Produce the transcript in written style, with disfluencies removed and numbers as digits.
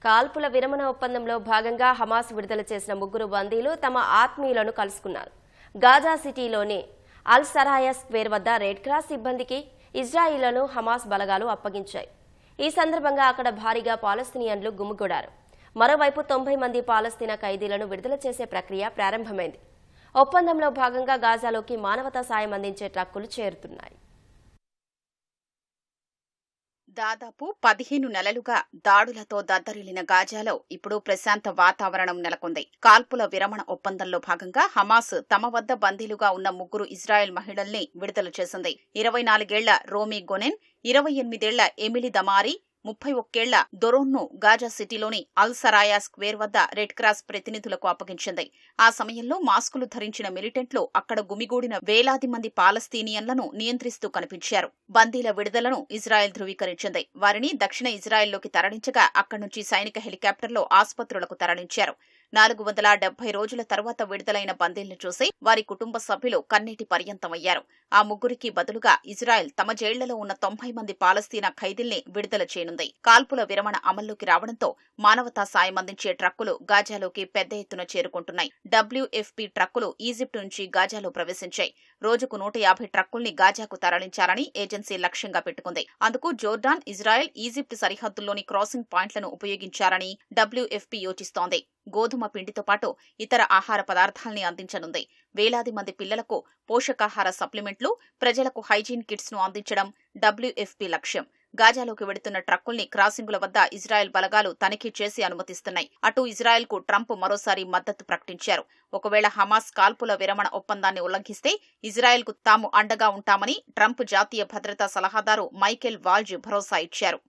కాల్పుల విరమణ ఒప్పందంలో భాగంగా హమాస్ విడుదల చేసిన 3 బందీలు తమ ఆత్మీయులను కలుసుకున్నారు. గాజా సిటీలోని అల్ సరాయా స్క్వేర్ వద్ద రెడ్ క్రాస్ సిబ్బందికి ఇజ్రాయిలీలను హమాస్ బలగాలు అప్పగించాయి. ఈ సందర్భంగా అక్కడ భారీగా పాలస్తీనియన్లు గుమిగూడారు. మరోవైపు 90 మంది పాలస్తీనా ఖైదీలను విడుదల చేసే ప్రక్రియ ప్రారంభమైంది. ఒప్పందంలో భాగంగా గాజాలోకి మానవతా సాయం అందించే ట్రక్కులు చేరుతున్నాయి. దాదాపు 15 నెలలుగా దాడులతో దద్దరిల్లిన గాజాలో ఇప్పుడు ప్రశాంత వాతావరణం నెలకొంది. కాల్పుల విరమణ ఒప్పందంలో భాగంగా హమాస్ తమ వద్ద బందీలుగా ఉన్న 3 ఇజ్రాయెల్ మహిళల్ని విడుదల చేసింది. 24 ఏళ్ల రోమీ గొనెన్, 28 ఏళ్ల ఎమిలీ దమారి, 31 ఏళ్ల దొరోన్ను గాజా సిటీలోని అల్ సరాయా స్క్వేర్ వద్ద రెడ్ క్రాస్ ప్రతినిధులకు అప్పగించింది. ఆ సమయంలో మాస్కులు ధరించిన మిలిటెంట్లు అక్కడ గుమిగూడిన వేలాది మంది పాలస్తీనియన్లను నియంత్రిస్తూ కనిపించారు. బందీల విడుదలను ఇజ్రాయెల్ ధృవీకరించింది. వారిని దక్షిణ ఇజ్రాయెల్లోకి తరలించగా అక్కడి నుంచి సైనిక హెలికాప్టర్లో ఆసుపత్రులకు తరలించారు. 470 రోజుల తర్వాత విడుదలైన బందీలను చూసి వారి కుటుంబ సభ్యులు కన్నీటి పర్యంతమయ్యారు. ఆ 3కి బదులుగా ఇజ్రాయెల్ తమ జైళ్లలో ఉన్న 90 మంది పాలస్తీనా ఖైదీల్ని విడుదల చేయనుంది. కాల్పుల విరమణ అమల్లోకి రావడంతో మానవతా సాయం అందించే ట్రక్కులు గాజాలోకి పెద్ద ఎత్తున చేరుకుంటున్నాయి. WFP ట్రక్కులు ఈజిప్టు నుంచి గాజాలో ప్రవేశించాయి. రోజుకు 150 ట్రక్కుల్ని గాజాకు తరలించాలని ఏజెన్సీ లక్ష్యంగా పెట్టుకుంది. అందుకు జోర్డాన్, ఇజ్రాయెల్, ఈజిప్ట్ సరిహద్దుల్లోని క్రాసింగ్ పాయింట్లను ఉపయోగించాలని WFP యోచిస్తోంది. గోధుమ పిండితో పాటు ఇతర ఆహార పదార్థాల్ని అందించనుంది. వేలాది మంది పిల్లలకు పోషకాహార సప్లిమెంట్లు, ప్రజలకు హైజీన్ కిట్స్ ను అందించడం WFP లక్ష్యం. గాజాలోకి వెడుతున్న ట్రక్కుల్ని క్రాసింగుల వద్ద ఇజ్రాయెల్ బలగాలు తనిఖీ చేసి అనుమతిస్తున్నాయి. అటు ఇజ్రాయెల్ కు ట్రంప్ మరోసారి మద్దతు ప్రకటించారు. ఒకవేళ హమాస్ కాల్పుల విరమణ ఒప్పందాన్ని ఉల్లంఘిస్తే ఇజ్రాయెల్ కు తాము అండగా ఉంటామని ట్రంప్ జాతీయ భద్రతా సలహాదారు మైకెల్ వాల్జ్ భరోసా ఇచ్చారు.